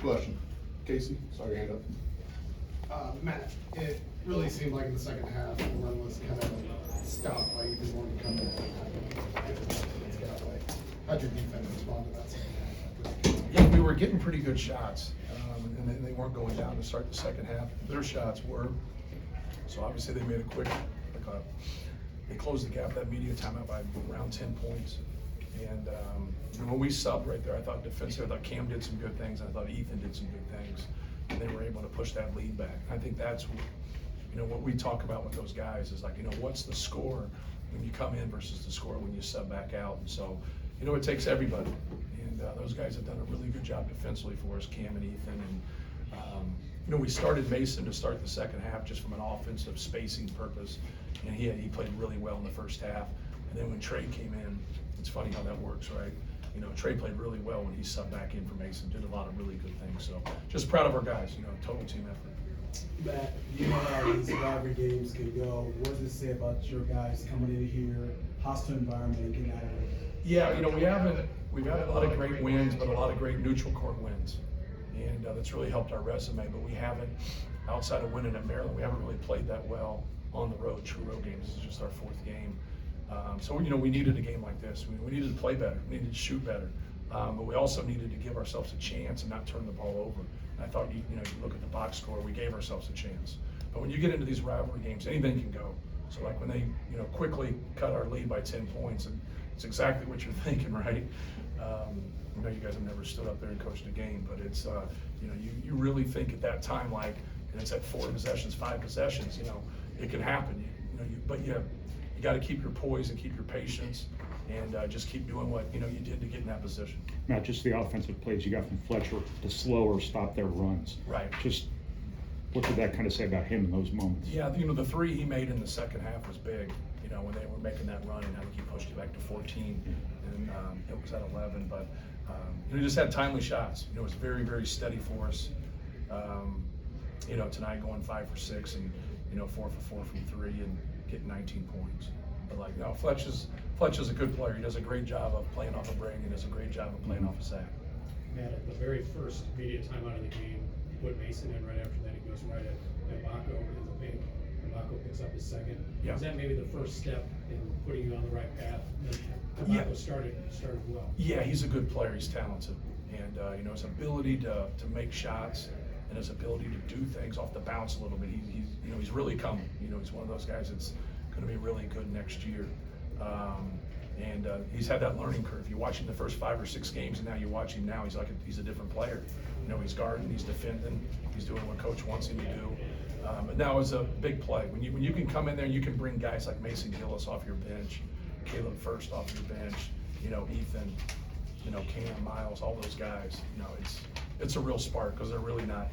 question. Casey, saw your hand up. Matt, it really seemed like in the second half, the run was kind of stopped by you just wanting to come in. How'd your defense respond to that second half? Yeah, we were getting pretty good shots, and they weren't going down to start the second half. Their shots were, so obviously they made a quick, they closed the gap that media timeout by around 10 points. And when we subbed right there, I thought defensively, I thought Cam did some good things, and I thought Ethan did some good things, and they were able to push that lead back. I think that's, what we talk about with those guys is like, what's the score when you come in versus the score when you sub back out. And so, it takes everybody. And those guys have done a really good job defensively for us, Cam and Ethan. And, we started Mason to start the second half just from an offensive spacing purpose. And he played really well in the first half. And then when Trey came in, it's funny how that works, right? Trey played really well when he subbed back in for Mason, did a lot of really good things. So just proud of our guys, total team effort. Matt, you know how these rivalry games can go. What does it say about your guys coming in here, hostile environment, and getting out of it? Yeah, we've had a lot of great wins, but a lot of great neutral court wins. And that's really helped our resume, but we haven't, outside of winning at Maryland, we haven't really played that well on the road, true road games. This is just our fourth game. So, we needed a game like this. We needed to play better, we needed to shoot better. But we also needed to give ourselves a chance and not turn the ball over. And I thought, you look at the box score, we gave ourselves a chance. But when you get into these rivalry games, anything can go. So like when they, quickly cut our lead by 10 points, and it's exactly what you're thinking, right? I know you guys have never stood up there and coached a game, but it's, you really think at that time, like, and it's at 4 possessions, 5 possessions, it can happen. But you got to keep your poise and keep your patience, and just keep doing what you did to get in that position. Not just the offensive plays you got from Fletcher to slow or stop their runs. Right. Just what did that kind of say about him in those moments? Yeah, the 3 he made in the second half was big. When they were making that run, and I think he pushed it back to 14, and it was at 11. But he just had timely shots. It was very, very steady for us. Tonight going 5 for 6, and 4 for 4 from 3, and getting 19 points. But Fletcher's a good player. He does a great job of playing off a break, and does a great job of playing off a sack. Matt, at the very first media timeout of the game, you put Mason in right after that. He goes right at Mako in the paint. Mako picks up his second. Yeah. Is that maybe the first step in putting you on the right path? Mako started well. Yeah, he's a good player. He's talented, and his ability to make shots and his ability to do things off the bounce a little bit. He's really coming. He's one of those guys that's going to be really good next year. And he's had that learning curve. You watch him the first 5 or 6 games, and now you watch him now. He's a different player. He's guarding, he's defending, he's doing what coach wants him to do. But now it's a big play. When you can come in there and you can bring guys like Mason Gillis off your bench, Caleb First off your bench, Ethan, Cam, Miles, all those guys. It's a real spark because they're really not,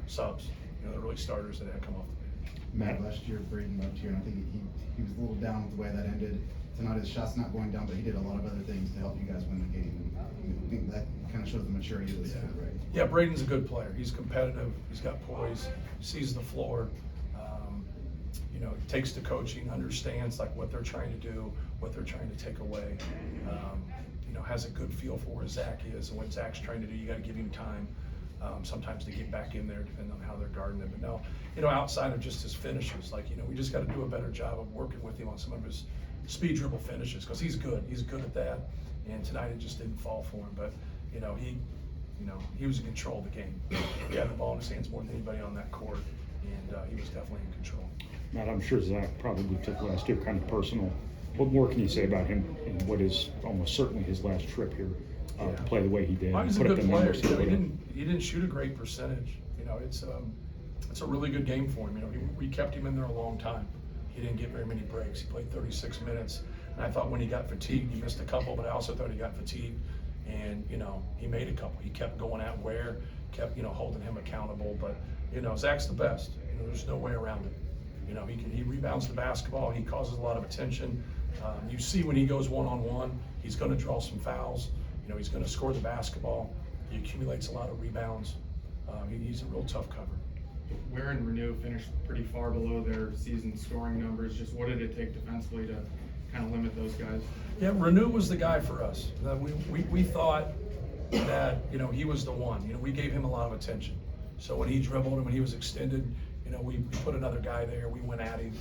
subs. They're really starters that have come off the bench. Matt, last year Braden left here, and I think he was a little down with the way that ended. Tonight his shot's not going down, but he did a lot of other things to help you guys win the game. And I think that kind of shows the maturity of this kid, right? Yeah, Braden's a good player. He's competitive. He's got poise. Sees the floor. Takes the coaching, understands like what they're trying to do, what they're trying to take away. Has a good feel for where Zach is and what Zach's trying to do. You got to give him time. Sometimes to get back in there, depending on how they're guarding him. But no, outside of just his finishes, we just got to do a better job of working with him on some of his speed dribble finishes, because he's good at that. And tonight it just didn't fall for him. But he was in control of the game. He had the ball in his hands more than anybody on that court, and he was definitely in control. Matt, I'm sure Zach probably took last year kind of personal. What more can you say about him and what is almost certainly his last trip here to play the way he did? Well, he's a put up good the player. numbers he put up? He didn't shoot a great percentage. It's a really good game for him. We kept him in there a long time. He didn't get very many breaks. He played 36 minutes, and I thought when he got fatigued, he missed a couple, but I also thought he got fatigued, and he made a couple. He kept going out where, kept holding him accountable. But Zach's the best. There's no way around it. He rebounds the basketball. He causes a lot of attention. You see when he goes one-on-one, he's going to draw some fouls. He's going to score the basketball. He accumulates a lot of rebounds. He's a real tough cover. Ware and Renew finished pretty far below their season scoring numbers. Just what did it take defensively to kind of limit those guys? Yeah, Renew was the guy for us. We thought, that, you know, he was the one. You know, we gave him a lot of attention. So when he dribbled and when he was extended, you know, we put another guy there. We went at him,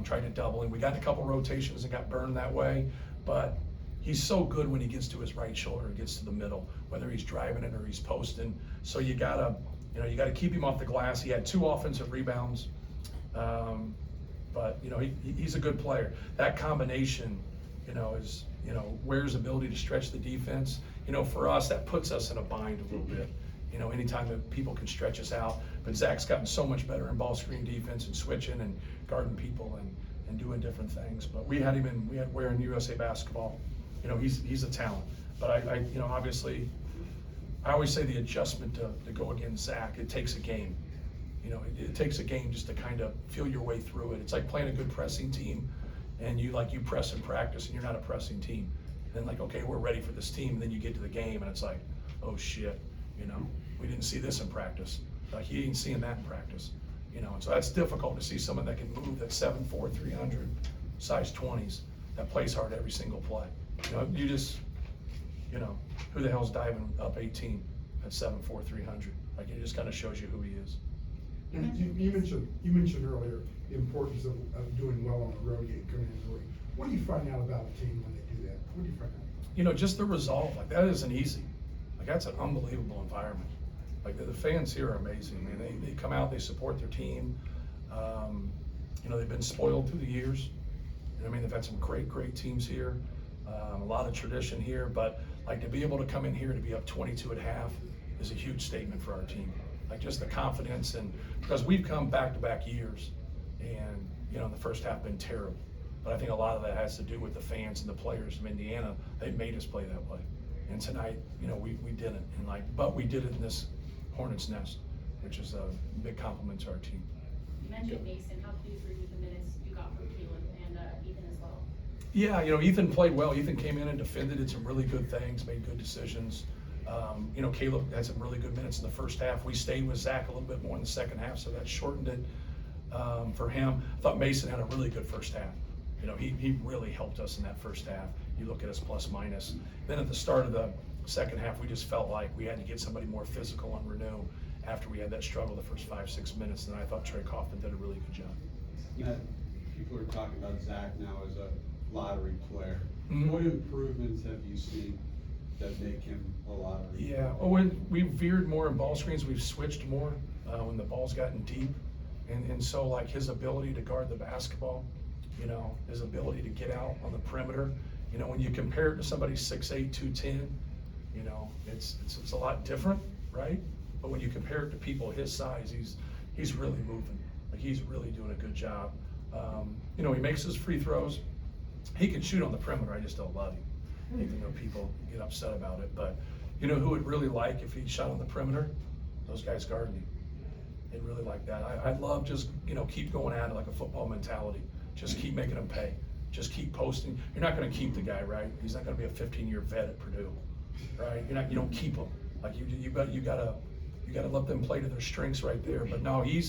tried to double him. We got in a couple rotations and got burned that way. But he's so good when he gets to his right shoulder and gets to the middle, whether he's driving it or he's posting. So you gotta keep him off the glass. He had 2 offensive rebounds. But, you know, he's a good player. That combination, you know, is, you know, Ware's ability to stretch the defense. You know, for us, that puts us in a bind a little bit. You know, anytime that people can stretch us out. But Zach's gotten so much better in ball screen defense and switching and guarding people and doing different things. But we had Ware in USA basketball. You know, he's a talent. But I you know, obviously, I always say the adjustment to go against Zach, it takes a game. You know, it takes a game just to kind of feel your way through it. It's like playing a good pressing team, and you press in practice, and you're not a pressing team. And then like, okay, we're ready for this team. And then you get to the game, and it's like, oh shit, you know, we didn't see this in practice. Like he ain't seeing that in practice. You know, and so that's difficult to see someone that can move that 7'4", 300, size 20s, that plays hard every single play. You know, you know, who the hell's diving up 18 at 7'4", 300? Like it just kind of shows you who he is. And you mentioned earlier the importance of doing well on the road game coming into the league. What do you find out about a team when they do that? What do you find out? You know, just the resolve, like that isn't easy. Like that's an unbelievable environment. Like the fans here are amazing. I mean, they come out, they support their team. You know, they've been spoiled through the years. You know, I mean, they've had some great teams here. A lot of tradition here, but like to be able to come in here to be up 22 at half is a huge statement for our team. Like just the confidence, and because we've come back-to-back years, and you know, the first half been terrible. But I think a lot of that has to do with the fans and the players from Indiana. They made us play that way. And tonight, you know, we didn't. And but we did it in this Hornets nest, which is a big compliment to our team. You mentioned Mason. How pleased were you with the minutes you got from Keelan and Ethan as well? Yeah, you know, Ethan played well. Ethan came in and defended, did some really good things, made good decisions. You know, Caleb had some really good minutes in the first half. We stayed with Zach a little bit more in the second half, so that shortened it for him. I thought Mason had a really good first half. You know, he really helped us in that first half. You look at us plus minus. Then at the start of the second half, we just felt like we had to get somebody more physical on Renew after we had that struggle the first 5-6 minutes. And I thought Trey Kaufman did a really good job. People are talking about Zach now as a lottery player. Mm-hmm. What improvements have you seen that make him a lottery player? Yeah, when we veered more in ball screens, we've switched more when the ball's gotten deep. And so like his ability to guard the basketball, you know, his ability to get out on the perimeter. You know, when you compare it to somebody 6'8", 210, you know, it's a lot different, right? But when you compare it to people his size, he's really moving. Like he's really doing a good job. You know, he makes his free throws. He can shoot on the perimeter. I just don't love him. Even though people get upset about it. But you know who would really like if he shot on the perimeter? Those guys guarding him. They'd really like that. I'd love just, you know, keep going at it like a football mentality. Just keep making him pay. Just keep posting. You're not going to keep the guy, right? He's not going to be a 15-year vet at Purdue, right? You don't keep him. Like you gotta let them play to their strengths right there. But no, he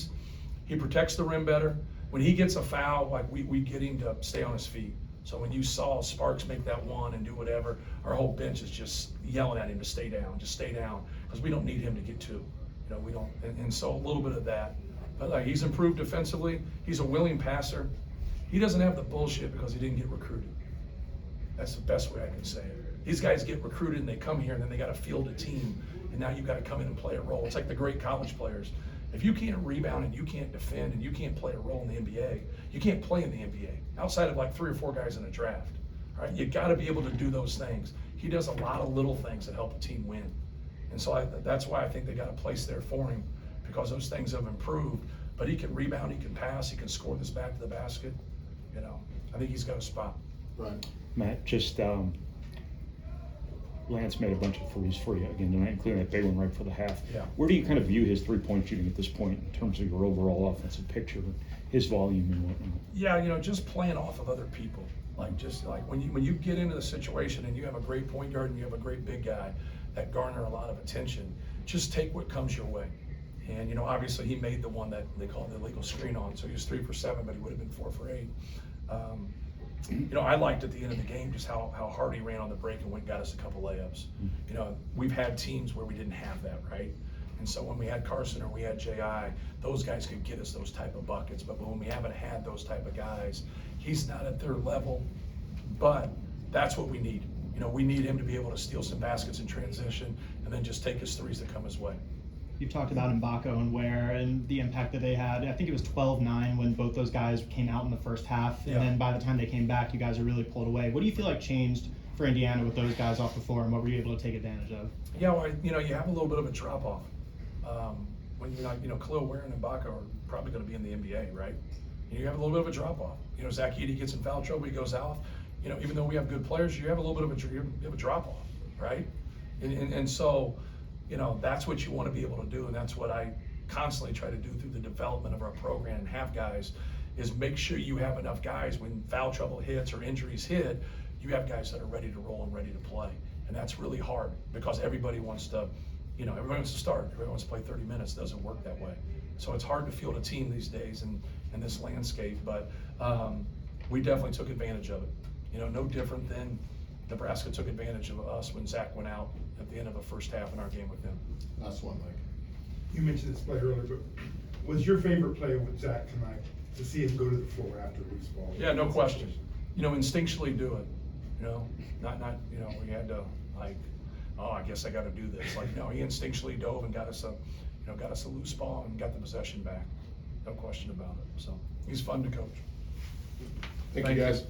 protects the rim better. When he gets a foul, like we get him to stay on his feet. So when you saw Sparks make that one and do whatever, our whole bench is just yelling at him to stay down, just stay down, because we don't need him to get two. You know, we don't, and so a little bit of that. But like he's improved defensively. He's a willing passer. He doesn't have the bullshit because he didn't get recruited. That's the best way I can say it. These guys get recruited and they come here and then they got to field a team, and now you've got to come in and play a role. It's like the great college players. If you can't rebound and you can't defend and you can't play a role in the NBA, you can't play in the NBA outside of like 3 or 4 guys in a draft. Right? You got to be able to do those things. He does a lot of little things that help a team win, and so that's why I think they got a place there for him, because those things have improved. But he can rebound, he can pass, he can score this back to the basket. You know, I think he's got a spot. Right. Matt, just Lance made a bunch of threes for you again tonight, including that big one right for the half. Yeah. Where do you kind of view his three-point shooting at this point in terms of your overall offensive picture, his volume and whatnot? Yeah, you know, just playing off of other people. Like just like when you get into the situation and you have a great point guard and you have a great big guy that garner a lot of attention, just take what comes your way. And you know, obviously he made the one that they call the illegal screen on, so he was 3 for 7, but he would have been 4 for 8. you know, I liked at the end of the game just how hard he ran on the break and went and got us a couple layups. You know, we've had teams where we didn't have that, right? And so when we had Carson or we had J.I., those guys could get us those type of buckets. But when we haven't had those type of guys, he's not at their level, but that's what we need. You know, we need him to be able to steal some baskets in transition and then just take his threes that come his way. You've talked about Mbako and Ware and the impact that they had. I think it was 12-9 when both those guys came out in the first half. Yeah. And then by the time they came back, you guys are really pulled away. What do you feel like changed for Indiana with those guys off the floor, and what were you able to take advantage of? Yeah, well, you know, you have a little bit of a drop off. When you're not, you know, Khalil Ware and Mbako are probably going to be in the NBA, right? You have a little bit of a drop off. You know, Zach Edey gets in foul trouble, he goes out. You know, even though we have good players, you have a little bit of a drop off, right? And so, you know, that's what you want to be able to do, and that's what I constantly try to do through the development of our program and have guys, is make sure you have enough guys when foul trouble hits or injuries hit, you have guys that are ready to roll and ready to play. And that's really hard because everybody wants to, you know, everybody wants to start, everybody wants to play 30 minutes. It doesn't work that way. So it's hard to field a team these days in this landscape, but we definitely took advantage of it. You know, no different than Nebraska took advantage of us when Zach went out at the end of the first half in our game with them. That's one thing. You mentioned this play earlier, but was your favorite play with Zach tonight to see him go to the floor after loose ball? Yeah, no question. You know, instinctually do it. You know, not you know, we had to like, oh, I guess I got to do this. Like, no, he instinctually dove and got us a loose ball and got the possession back. No question about it. So he's fun to coach. Thank you, guys. Thank